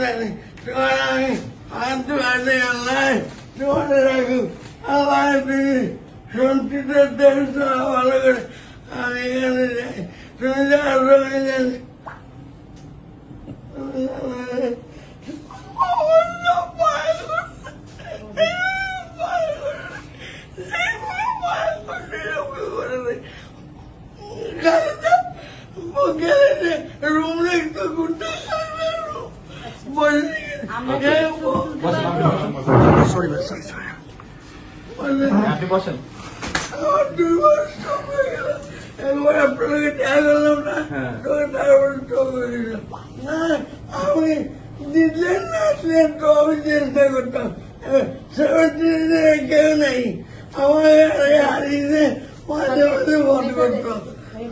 জানি তোমার আমি হাত হাতে আল্লাহ তোমার রাখুক আবার তুমি সন্তিতের দেশ ভালো করে আমি এখানে যাই তুমি যাওয়ার সঙ্গে জানি রুম রেখে ঘুরতে আপনি বসেন। আমার 2 মাস স্টপ হয়ে গেল একবার আপনাকে টাকা করলাম না তারপর স্টপ হয়ে গেল না আমি দিলেন না আসলেন তো আমি চেষ্টা করতাম 17 কেউ নাই আমার হারিয়েছে মাঝে মাঝে ফোন করতাম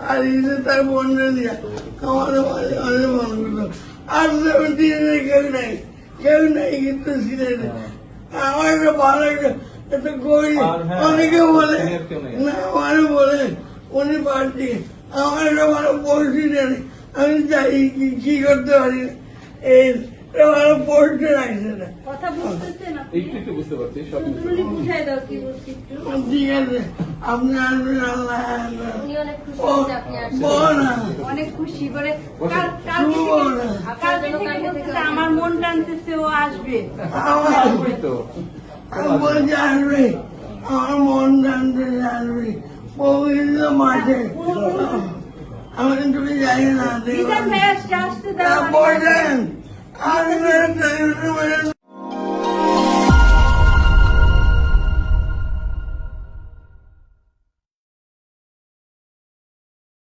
হারিয়েছে তার বন্ধে দিয়া আমাদের মাঝে মাঝে ফোন করতাম আর 17 কেউ নাই কিন্তু সিলেটে আমার একটা ভালো একটা কই অনেকে বলে না আমার বলে উনি পার্টি আমার একটা ভালো পরিস্থিতি নেই আমি চাই কি করতে পারি এই ভালো পোস্টে রাখছে না কথা বুঝতেছেন আপনি? একটু বুঝতে পারছি সব শুধু বুঝাই দাও কি বলছি একটু। ঠিক আছে আপনি আসবেন আল্লাহ উনি অনেক খুশি হয়েছে আপনি আসছেন। বল অনেক খুশি করে কালকে কালকে বলতেছে আমার মন টানতেছে ও আসবে। আসবেই তো। বলছি আসবে আমার মন জানতে আসবে পবিত্র মাঠে আমি তুমি যাই না বিধান ভাই আসছে, আসতে দাও। বলছেন আমি